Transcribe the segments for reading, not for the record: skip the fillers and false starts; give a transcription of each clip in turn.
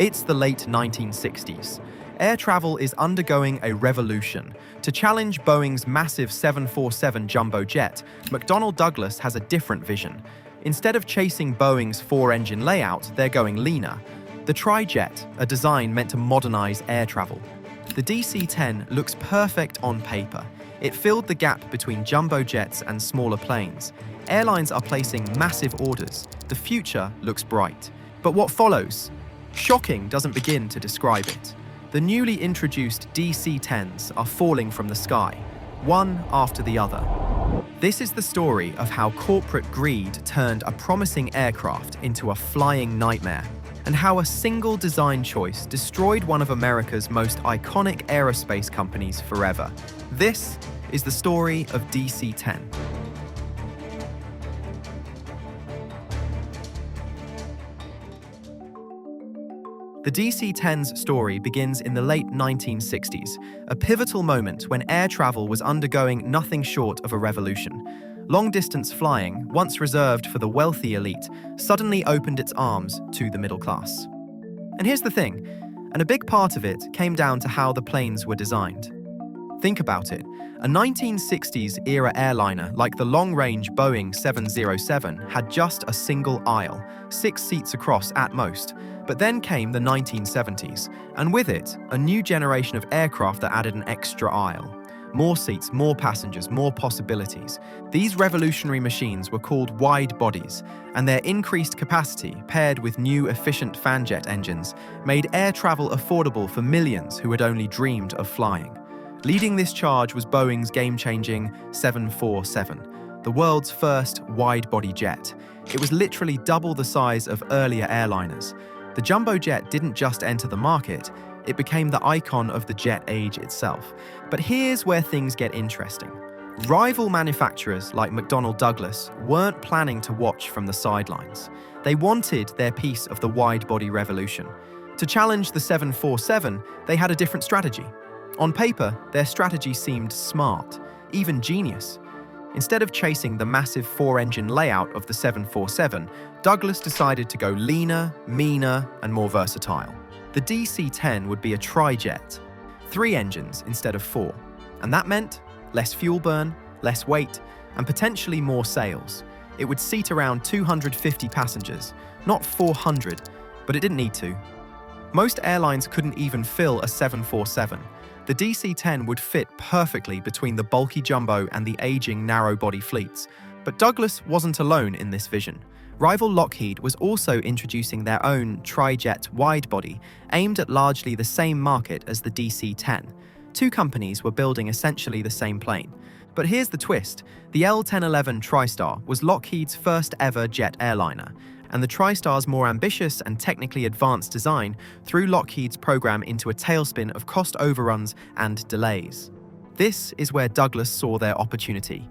It's the late 1960s. Air travel is undergoing a revolution. To challenge Boeing's massive 747 jumbo jet, McDonnell Douglas has a different vision. Instead of chasing Boeing's four-engine layout, they're going leaner. The trijet, a design meant to modernize air travel. The DC-10 looks perfect on paper. It filled the gap between jumbo jets and smaller planes. Airlines are placing massive orders. The future looks bright. But what follows? Shocking doesn't begin to describe it. The newly introduced DC-10s are falling from the sky, one after the other. This is the story of how corporate greed turned a promising aircraft into a flying nightmare, and how a single design choice destroyed one of America's most iconic aerospace companies forever. This is the story of DC-10. The DC-10's story begins in the late 1960s, a pivotal moment when air travel was undergoing nothing short of a revolution. Long-distance flying, once reserved for the wealthy elite, suddenly opened its arms to the middle class. And here's the thing, and a big part of it came down to how the planes were designed. Think about it. A 1960s-era airliner like the long-range Boeing 707 had just a single aisle, 6 seats across at most. But then came the 1970s, and with it, a new generation of aircraft that added an extra aisle. More seats, more passengers, more possibilities. These revolutionary machines were called wide bodies, and their increased capacity, paired with new efficient fanjet engines, made air travel affordable for millions who had only dreamed of flying. Leading this charge was Boeing's game-changing 747, the world's first wide-body jet. It was literally double the size of earlier airliners. The jumbo jet didn't just enter the market, it became the icon of the jet age itself. But here's where things get interesting. Rival manufacturers like McDonnell Douglas weren't planning to watch from the sidelines. They wanted their piece of the wide-body revolution. To challenge the 747, they had a different strategy. On paper, their strategy seemed smart, even genius. Instead of chasing the massive four-engine layout of the 747, Douglas decided to go leaner, meaner, and more versatile. The DC-10 would be a trijet, 3 engines instead of 4. And that meant less fuel burn, less weight, and potentially more sails. It would seat around 250 passengers, not 400, but it didn't need to. Most airlines couldn't even fill a 747. The DC-10 would fit perfectly between the bulky jumbo and the aging narrow-body fleets. But Douglas wasn't alone in this vision. Rival Lockheed was also introducing their own trijet widebody, aimed at largely the same market as the DC-10. Two companies were building essentially the same plane. But here's the twist. The MD-11 TriStar was Lockheed's first ever jet airliner, and the TriStar's more ambitious and technically advanced design threw Lockheed's program into a tailspin of cost overruns and delays. This is where Douglas saw their opportunity.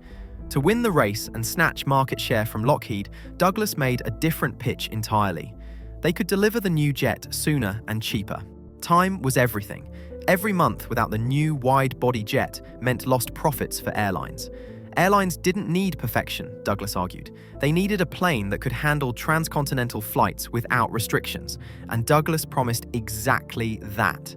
To win the race and snatch market share from Lockheed, Douglas made a different pitch entirely. They could deliver the new jet sooner and cheaper. Time was everything. Every month without the new wide-body jet meant lost profits for airlines. Airlines didn't need perfection, Douglas argued. They needed a plane that could handle transcontinental flights without restrictions, and Douglas promised exactly that.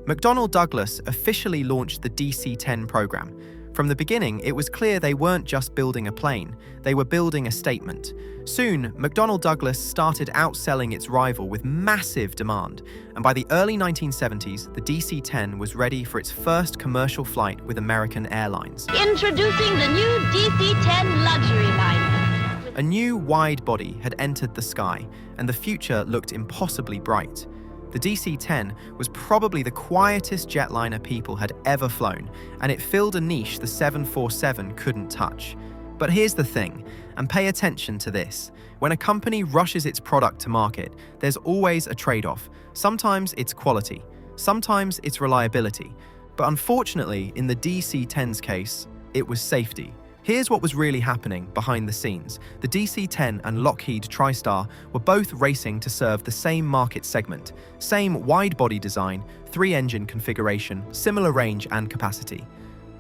McDonnell Douglas officially launched the DC-10 program. From the beginning, it was clear they weren't just building a plane, they were building a statement. Soon, McDonnell Douglas started outselling its rival with massive demand, and by the early 1970s, the DC-10 was ready for its first commercial flight with American Airlines. Introducing the new DC-10 luxury liner. A new wide body had entered the sky, and the future looked impossibly bright. The DC-10 was probably the quietest jetliner people had ever flown, and it filled a niche the 747 couldn't touch. But here's the thing, and pay attention to this. When a company rushes its product to market, there's always a trade-off. Sometimes it's quality, sometimes it's reliability. But unfortunately, in the DC-10's case, it was safety. Here's what was really happening behind the scenes. The DC-10 and Lockheed TriStar were both racing to serve the same market segment, same wide-body design, 3-engine configuration, similar range and capacity.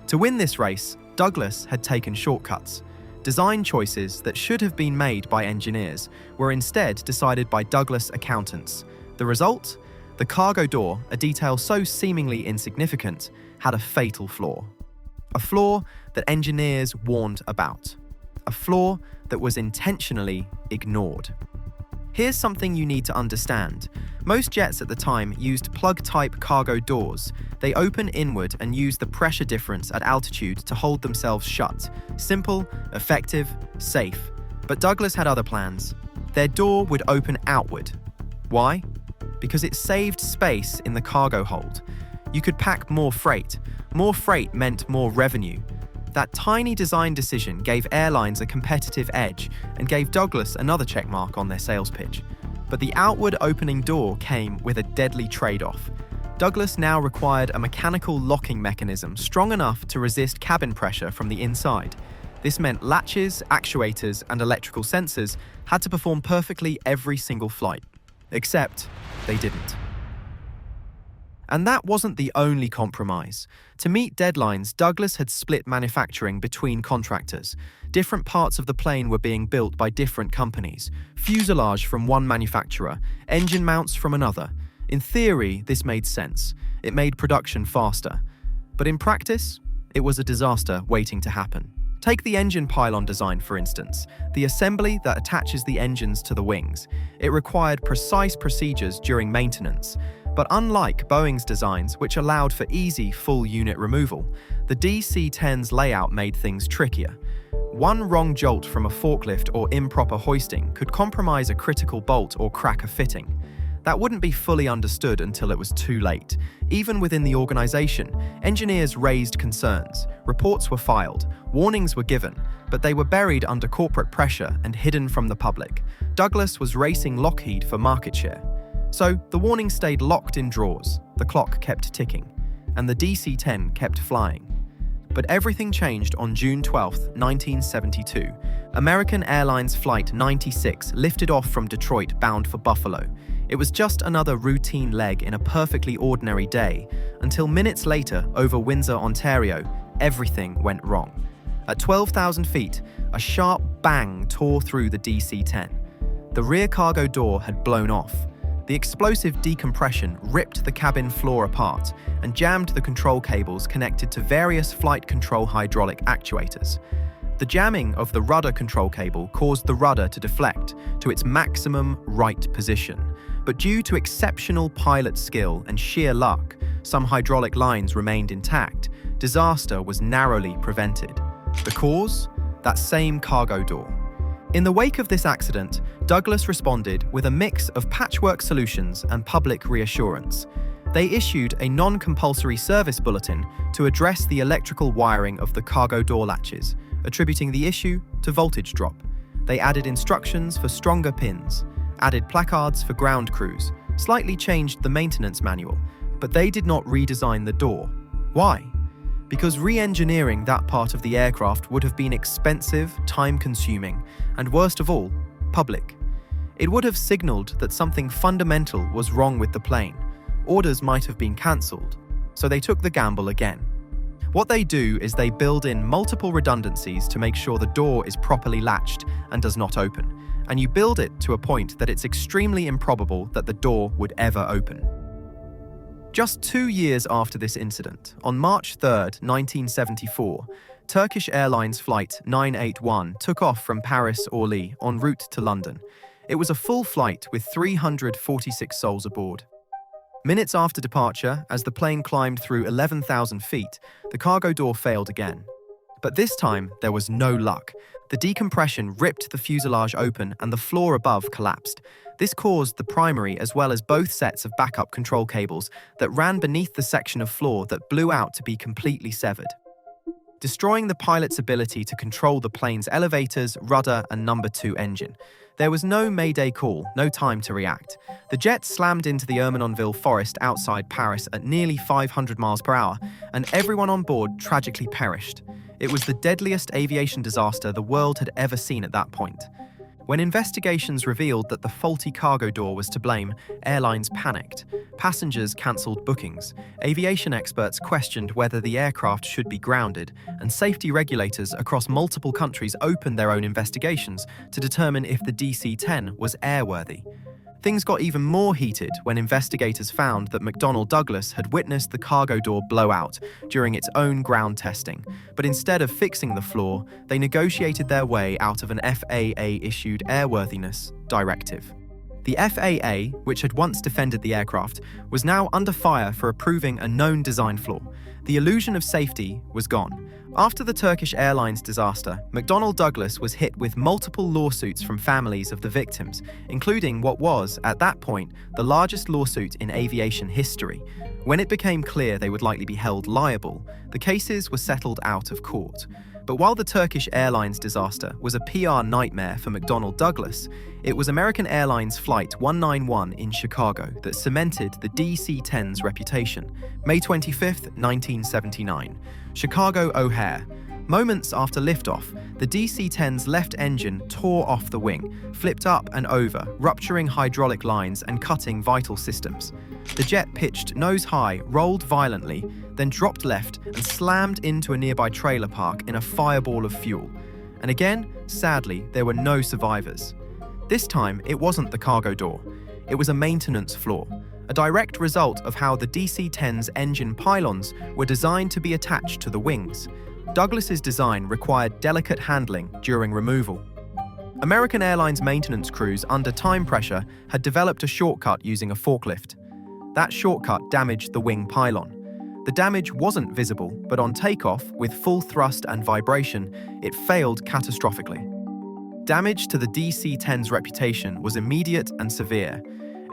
To win this race, Douglas had taken shortcuts. Design choices that should have been made by engineers were instead decided by Douglas accountants. The result? The cargo door, a detail so seemingly insignificant, had a fatal flaw. A flaw that engineers warned about. A flaw that was intentionally ignored. Here's something you need to understand. Most jets at the time used plug-type cargo doors. They open inward and use the pressure difference at altitude to hold themselves shut. Simple, effective, safe. But Douglas had other plans. Their door would open outward. Why? Because it saved space in the cargo hold. You could pack more freight. More freight meant more revenue. That tiny design decision gave airlines a competitive edge and gave Douglas another checkmark on their sales pitch. But the outward opening door came with a deadly trade-off. Douglas now required a mechanical locking mechanism strong enough to resist cabin pressure from the inside. This meant latches, actuators, and electrical sensors had to perform perfectly every single flight. Except they didn't. And that wasn't the only compromise. To meet deadlines, Douglas had split manufacturing between contractors. Different parts of the plane were being built by different companies. Fuselage from one manufacturer, engine mounts from another. In theory, this made sense. It made production faster. But in practice, it was a disaster waiting to happen. Take the engine pylon design, for instance, the assembly that attaches the engines to the wings. It required precise procedures during maintenance. But unlike Boeing's designs, which allowed for easy full unit removal, the DC-10's layout made things trickier. One wrong jolt from a forklift or improper hoisting could compromise a critical bolt or crack a fitting. That wouldn't be fully understood until it was too late. Even within the organization, engineers raised concerns, reports were filed, warnings were given, but they were buried under corporate pressure and hidden from the public. Douglas was racing Lockheed for market share. So the warning stayed locked in drawers, the clock kept ticking, and the DC-10 kept flying. But everything changed on June 12, 1972. American Airlines Flight 96 lifted off from Detroit bound for Buffalo. It was just another routine leg in a perfectly ordinary day, until minutes later, over Windsor, Ontario, everything went wrong. At 12,000 feet, a sharp bang tore through the DC-10. The rear cargo door had blown off. The explosive decompression ripped the cabin floor apart and jammed the control cables connected to various flight control hydraulic actuators. The jamming of the rudder control cable caused the rudder to deflect to its maximum right position. But due to exceptional pilot skill and sheer luck, some hydraulic lines remained intact. Disaster was narrowly prevented. The cause? That same cargo door. In the wake of this accident, Douglas responded with a mix of patchwork solutions and public reassurance. They issued a non-compulsory service bulletin to address the electrical wiring of the cargo door latches, attributing the issue to voltage drop. They added instructions for stronger pins, added placards for ground crews, slightly changed the maintenance manual, but they did not redesign the door. Why? Because re-engineering that part of the aircraft would have been expensive, time-consuming, and worst of all, public. It would have signaled that something fundamental was wrong with the plane. Orders might have been cancelled, so they took the gamble again. What they do is they build in multiple redundancies to make sure the door is properly latched and does not open, and you build it to a point that it's extremely improbable that the door would ever open. Just 2 years after this incident, on March 3, 1974, Turkish Airlines Flight 981 took off from Paris Orly en route to London. It was a full flight with 346 souls aboard. Minutes after departure, as the plane climbed through 11,000 feet, the cargo door failed again. But this time, there was no luck. The decompression ripped the fuselage open and the floor above collapsed. This caused the primary as well as both sets of backup control cables that ran beneath the section of floor that blew out to be completely severed, destroying the pilot's ability to control the plane's elevators, rudder, and number 2 engine. There was no mayday call, no time to react. The jet slammed into the Ermenonville forest outside Paris at nearly 500 miles per hour, and everyone on board tragically perished. It was the deadliest aviation disaster the world had ever seen at that point. When investigations revealed that the faulty cargo door was to blame, airlines panicked. Passengers cancelled bookings. Aviation experts questioned whether the aircraft should be grounded, and safety regulators across multiple countries opened their own investigations to determine if the DC-10 was airworthy. Things got even more heated when investigators found that McDonnell Douglas had witnessed the cargo door blow out during its own ground testing, but instead of fixing the flaw, they negotiated their way out of an FAA-issued airworthiness directive. The FAA, which had once defended the aircraft, was now under fire for approving a known design flaw. The illusion of safety was gone. After the Turkish Airlines disaster, McDonnell Douglas was hit with multiple lawsuits from families of the victims, including what was, at that point, the largest lawsuit in aviation history. When it became clear they would likely be held liable, the cases were settled out of court. But while the Turkish Airlines disaster was a PR nightmare for McDonnell Douglas, it was American Airlines Flight 191 in Chicago that cemented the DC-10's reputation. May 25, 1979. Chicago O'Hare. Moments after liftoff, the DC-10's left engine tore off the wing, flipped up and over, rupturing hydraulic lines and cutting vital systems. The jet pitched nose-high, rolled violently, then dropped left and slammed into a nearby trailer park in a fireball of fuel. And again, sadly, there were no survivors. This time, it wasn't the cargo door. It was a maintenance flaw, a direct result of how the DC-10's engine pylons were designed to be attached to the wings. Douglas's design required delicate handling during removal. American Airlines maintenance crews under time pressure had developed a shortcut using a forklift. That shortcut damaged the wing pylon. The damage wasn't visible, but on takeoff, with full thrust and vibration, it failed catastrophically. Damage to the DC-10's reputation was immediate and severe.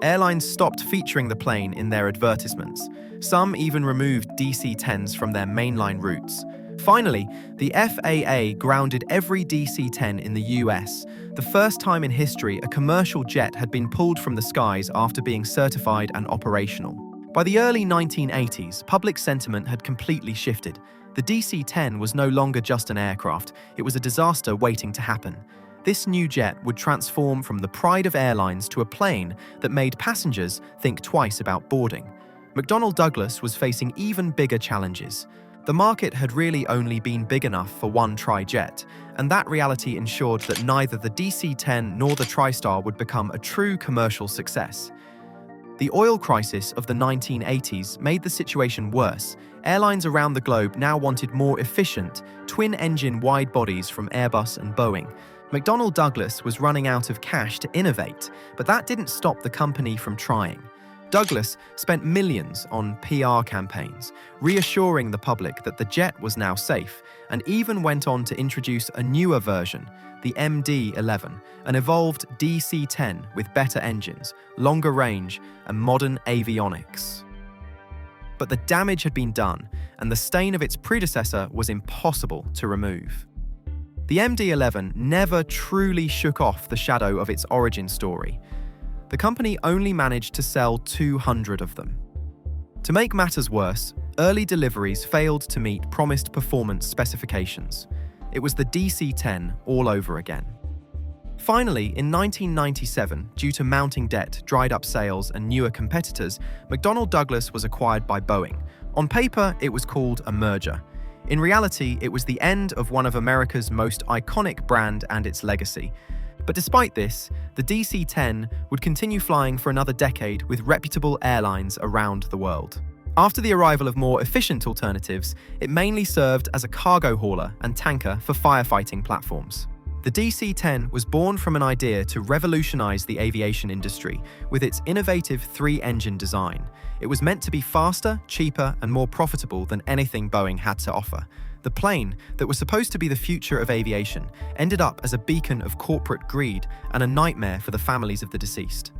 Airlines stopped featuring the plane in their advertisements. Some even removed DC-10s from their mainline routes. Finally, the FAA grounded every DC-10 in the US, the first time in history a commercial jet had been pulled from the skies after being certified and operational. By the early 1980s, public sentiment had completely shifted. The DC-10 was no longer just an aircraft, it was a disaster waiting to happen. This new jet would transform from the pride of airlines to a plane that made passengers think twice about boarding. McDonnell Douglas was facing even bigger challenges. The market had really only been big enough for one trijet, and that reality ensured that neither the DC-10 nor the TriStar would become a true commercial success. The oil crisis of the 1980s made the situation worse. Airlines around the globe now wanted more efficient, twin-engine wide-bodies from Airbus and Boeing. McDonnell Douglas was running out of cash to innovate, but that didn't stop the company from trying. Douglas spent millions on PR campaigns, reassuring the public that the jet was now safe, and even went on to introduce a newer version, the MD-11, an evolved DC-10 with better engines, longer range, and modern avionics. But the damage had been done, and the stain of its predecessor was impossible to remove. The MD-11 never truly shook off the shadow of its origin story. The company only managed to sell 200 of them. To make matters worse, early deliveries failed to meet promised performance specifications. It was the DC-10 all over again. Finally, in 1997, due to mounting debt, dried-up sales, and newer competitors, McDonnell Douglas was acquired by Boeing. On paper, it was called a merger. In reality, it was the end of one of America's most iconic brand and its legacy. But despite this, the DC-10 would continue flying for another decade with reputable airlines around the world. After the arrival of more efficient alternatives, it mainly served as a cargo hauler and tanker for firefighting platforms. The DC-10 was born from an idea to revolutionize the aviation industry with its innovative three-engine design. It was meant to be faster, cheaper, and more profitable than anything Boeing had to offer. The plane, that was supposed to be the future of aviation, ended up as a beacon of corporate greed and a nightmare for the families of the deceased.